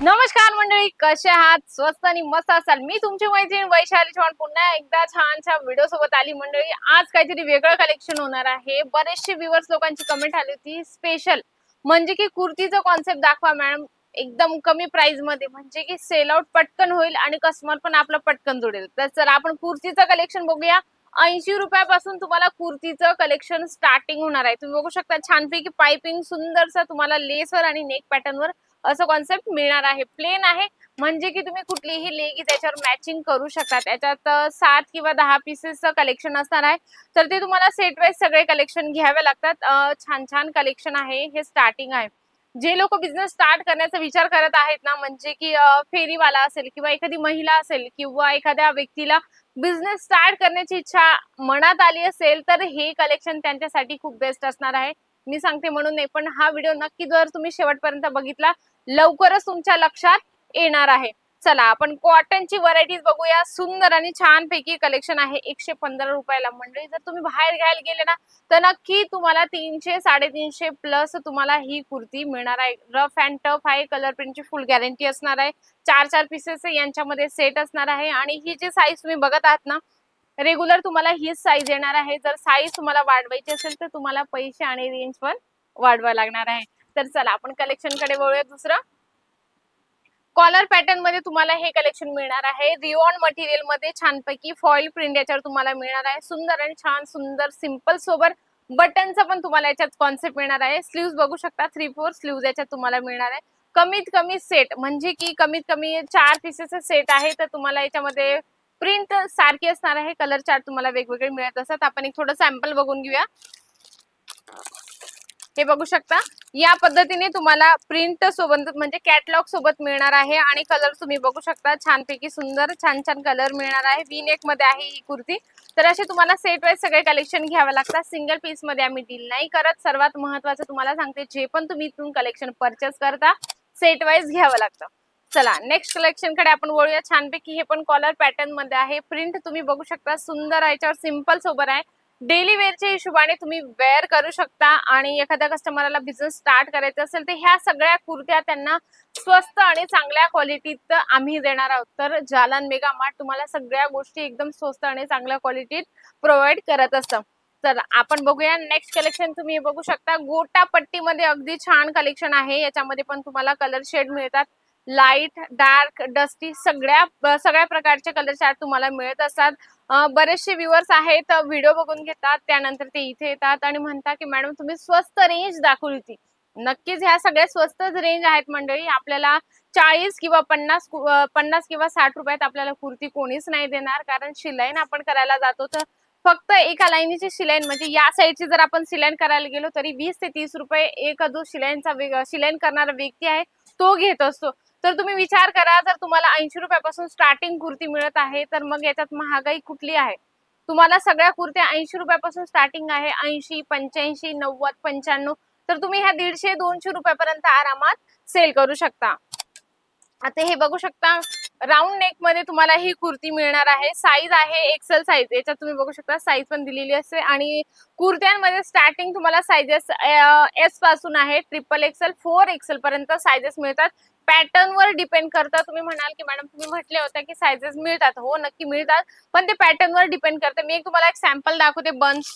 नमस्कार मंडळी, कसे आहात? स्वस्त आणि मस्त असाल. मी तुमची मैत्रीण वैशाली चव्हाण पुन्हा एकदा छानशा व्हिडिओ सोबत आली. मंडळी, आज काहीतरी वेगळं कलेक्शन होणार आहे. बरेचसे व्ह्यूअर्स लोकांची कमेंट आली होती स्पेशल, म्हणजे की कुर्तीचा कॉन्सेप्ट दाखवा मॅडम एकदम कमी प्राइस मध्ये, म्हणजे की सेल आउट पटकन होईल आणि कस्टमर पण आपलं पटकन जोडेल. तर चला आपण कुर्तीचं कलेक्शन बघूया. 80 रुपयापासून तुम्हाला कुर्तीचं कलेक्शन स्टार्टिंग होणार आहे. तुम्ही बघू शकता छानपैकी पाइपिंग सुंदरसा तुम्हाला लेसवर आणि नेक पॅटर्नवर असं कॉन्सेप्ट मिळणार आहे. प्लेन आहे, म्हणजे की तुम्ही कुठलीही लेगी त्याच्यावर मॅचिंग करू शकता. त्याच्यात 7 किंवा 10 पीसेसचं कलेक्शन असणार आहे. तर ते तुम्हाला सेट वाईज सगळे कलेक्शन घ्यावे लागतात. छान छान कलेक्शन आहे. हे स्टार्टिंग आहे. जे लोक बिझनेस स्टार्ट करण्याचा विचार करत आहेत ना, म्हणजे की फेरीवाला असेल किंवा एखादी महिला असेल किंवा एखाद्या व्यक्तीला बिझनेस स्टार्ट करण्याची इच्छा मनात आली असेल, तर हे कलेक्शन त्यांच्यासाठी खूप बेस्ट असणार आहे. मी सांगते म्हणून नाही, पण हा व्हिडिओ नक्की जर तुम्ही शेवटपर्यंत बघितला लवकरच तुमच्या लक्षात येणार आहे. चला आपण कॉटनची व्हरायटीज बघूया. सुंदर आणि छान पैकी कलेक्शन आहे 115 रुपयाला. मंडळी, जर तुम्ही बाहेर घ्यायला गेले ना, तर नक्की तुम्हाला 300 350 प्लस तुम्हाला ही कुर्ती मिळणार आहे. रफ अँड टफ आहे. कलर प्रिंटची फुल गॅरंटी असणार आहे. 4 पीसेस यांच्यामध्ये सेट असणार आहे. आणि ही जी साईज तुम्ही बघत आहात ना, रेग्युलर तुम्हाला हीच साईज येणार आहे. जर साईज तुम्हाला वाढवायची असेल तर तुम्हाला पैसे आणि रेंज पण वाढवायला लागणार आहे. तर चला आपण कलेक्शन कडे वळूया. दुसरं कॉलर पॅटर्न मध्ये तुम्हाला हे कलेक्शन मिळणार आहे. रिओन मटेरियल मध्ये छानपैकी फॉइल प्रिंट याच्यावर तुम्हाला मिळणार आहे. सुंदर आणि छान सुंदर सिंपल सोबत बटनचा पण तुम्हाला याच्यात कॉन्सेप्ट मिळणार आहे. स्लीव्स बघू शकता, 3/4 स्लीव्स याच्यात तुम्हाला मिळणार आहे. कमीत कमी सेट, म्हणजे की कमीत कमी 4 पीसेस सेट आहे. तर तुम्हाला याच्यामध्ये प्रिंट सारखी असणार आहे. कलर चार्ट तुम्हाला वेगवेगळे मिळत असतात. आपण एक थोडं सॅम्पल बघून घेऊया. हे बघू शकता, या पद्धतीने तुम्हाला प्रिंट सोबत म्हणजे कॅटलॉग सोबत मिळणार आहे. आणि कलर तुम्ही बघू शकता, छानपैकी सुंदर छान छान कलर मिळणार आहे. वी नेक मध्ये आहे ही कुर्ती. तर असे तुम्हाला सेट वाईज सगळे कलेक्शन घ्यावे लागतात. सिंगल पीस मध्ये आम्ही डील नाही करत. सर्वात महत्वाचं तुम्हाला सांगते, जे पण तुम्ही इथून कलेक्शन परचेस करता सेट वाईज घ्यावं लागतं. चला नेक्स्ट कलेक्शन कडे आपण वळूया. छानपैकी हे पण कॉलर पॅटर्न मध्ये आहे. प्रिंट तुम्ही बघू शकता, सुंदर याच्यावर सिंपल सोबत आहे. डेली वेअरच्या हिशोबाने तुम्ही वेअर करू शकता. आणि एखाद्या कस्टमरला बिझनेस स्टार्ट करायचा असेल तर ह्या सगळ्या कुर्त्या त्यांना स्वस्त आणि चांगल्या क्वालिटीत आम्ही देणार आहोत. तर जालन मेगा मार्ट तुम्हाला सगळ्या गोष्टी एकदम स्वस्त आणि चांगल्या क्वालिटीत प्रोव्हाइड करत असतं. तर आपण बघूया नेक्स्ट कलेक्शन. तुम्ही बघू शकता गोटा पट्टीमध्ये अगदी छान कलेक्शन आहे. याच्यामध्ये पण तुम्हाला कलर शेड मिळतात. लाईट, डार्क, डस्टी सगळ्या प्रकारचे कलर चार्ट तुम्हाला मिळत असतात. बरेचसे व्ह्यूअर्स आहेत, व्हिडिओ बघून घेतात, त्यानंतर ते इथे येतात आणि म्हणतात की मॅडम तुम्ही स्वस्त रेंज दाखवली होती. नक्कीच ह्या सगळ्या स्वस्तच रेंज आहेत मंडळी. आपल्याला 40 किंवा 50 किंवा 60 रुपयात आपल्याला कुर्ती कोणीच नाही देणार. कारण शिलाईन आपण करायला जातो तर फक्त एका लाईनीची शिलाईन, म्हणजे या साईडची जर आपण शिलाईन करायला गेलो तरी 20 ते 30 रुपये एक जो शिलाईन करणारा व्यक्ती आहे तो घेत असतो. तर तुम्ही विचार करा, जर तुम्हाला 80 रुपयापासून स्टार्टिंग कुर्ती मिळत आहे तर मग याच्यात महागाई कुठली आहे? तुम्हाला सगळ्या कुर्त्या 80 रुपयापासून स्टार्टिंग आहे. 80, 85, 90, 95. तर तुम्ही ह्या 150-200 रुपयापर्यंत आरामात सेल करू शकता. आता हे बघू शकता, राऊंड नेक मध्ये तुम्हाला ही कुर्ती मिळणार आहे. साईज आहे एक्सेल साईज. याच्यात तुम्ही बघू शकता साईज पण दिलेली असते. आणि कुर्त्यांमध्ये स्टार्टिंग तुम्हाला साईजेस एस पासून आहे, XXL, 4XL पर्यंत साईजेस मिळतात. पॅटर्न वर डिपेंड करतं. तुम्ही म्हणाल की मॅडम तुम्ही म्हटले होते की साईजेस मिळतात. हो नक्की मिळतात, पण ते पॅटर्न वर डिपेंड करतं. मी तुम्हाला एक सॅम्पल दाखवते. बंच,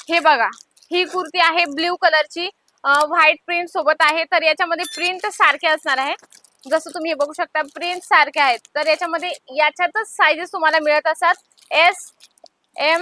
हे बघा, ही कुर्ती आहे ब्ल्यू कलरची, व्हाईट प्रिंट सोबत आहे. तर याच्यामध्ये प्रिंट सारखे असणार आहे. जसं तुम्ही हे बघू शकता प्रिंट सारखे आहेत. तर याच्यामध्ये याच्यातच साईजेस तुम्हाला मिळत असतात. S, M,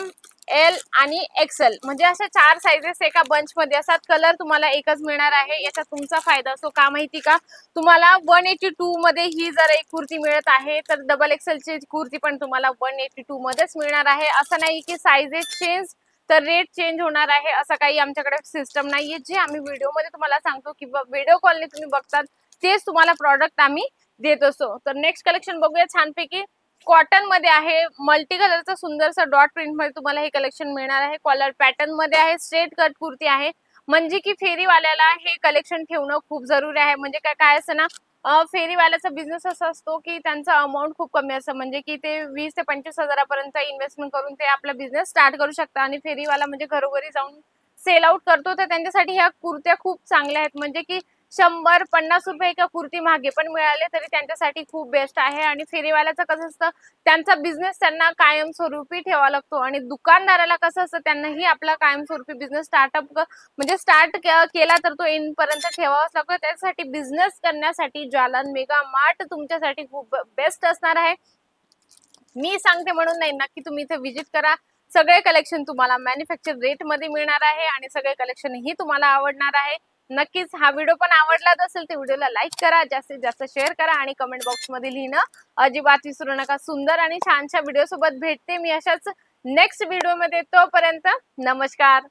L आणि XL, म्हणजे अशा 4 साईजेस एका बंच मध्ये असतात. कलर तुम्हाला एकच मिळणार आहे. याचा तुमचा फायदा असतो का माहिती का? तुम्हाला 182 मध्ये ही जर एक कुर्ती मिळत आहे तर XXL ची कुर्ती पण तुम्हाला 182 मध्येच मिळणार आहे. असं नाही की साईजेस चेंज तर रेट चेंज होणार आहे असं काही आमच्याकडे सिस्टम नाहीये. जे आम्ही व्हिडिओमध्ये तुम्हाला सांगतो किंवा व्हिडिओ कॉलने तुम्ही बघतात तेच तुम्हाला प्रॉडक्ट आम्ही देत असतो. तर नेक्स्ट कलेक्शन बघूया छानपैकी. कॉटन मध्ये आहे, मल्टी कलरचं सुंदरसं डॉट प्रिंट मध्ये तुम्हाला हे कलेक्शन मिळणार आहे. कॉलर पॅटर्न मध्ये आहे, स्ट्रेट कट कुर्ती आहे. म्हणजे की फेरीवाल्याला हे कलेक्शन ठेवणं खूप जरुरी आहे. म्हणजे काय असं ना, फेरीवाल्याचा बिझनेस असा असतो की त्यांचा अमाऊंट खूप कमी असतं. म्हणजे की ते 20 ते 25 हजारापर्यंत इन्व्हेस्टमेंट करून ते आपला बिझनेस स्टार्ट करू शकतात आणि फेरीवाला म्हणजे घरोघरी जाऊन सेल आउट करतो. तर त्यांच्यासाठी ह्या कुर्त्या खूप चांगल्या आहेत. म्हणजे की 100-50 रुपये एका कुर्ती मागे पण मिळाले तरी त्यांच्यासाठी खूप बेस्ट आहे. आणि फेरीवाल्याचं कसं असतं, त्यांचा बिझनेस त्यांना कायमस्वरूपी ठेवावा लागतो आणि दुकानदाराला कसं असतं, त्यांनाही आपला कायमस्वरूपी बिझनेस म्हणजे स्टार्ट केला तर तो एंड पर्यंत ठेवावाच लागतो. त्यासाठी बिझनेस करण्यासाठी जालन मेगा मार्ट तुमच्यासाठी खूप बेस्ट असणार आहे. मी सांगते म्हणून नाही, नक्की तुम्ही इथे व्हिजिट करा. सगळे कलेक्शन तुम्हाला मॅन्युफॅक्चर रेट मध्ये मिळणार आहे आणि सगळे कलेक्शन ही तुम्हाला आवडणार आहे. नक्कीच हा व्हिडिओ पण आवडला असेल तर व्हिडिओला लाईक करा, जास्तीत जास्त शेअर करा आणि कमेंट बॉक्स मध्ये लिहिणं अजिबात विसरू नका. सुंदर आणि छानशा व्हिडिओ सोबत भेटते मी अशाच नेक्स्ट व्हिडिओ मध्ये. तोपर्यंत नमस्कार.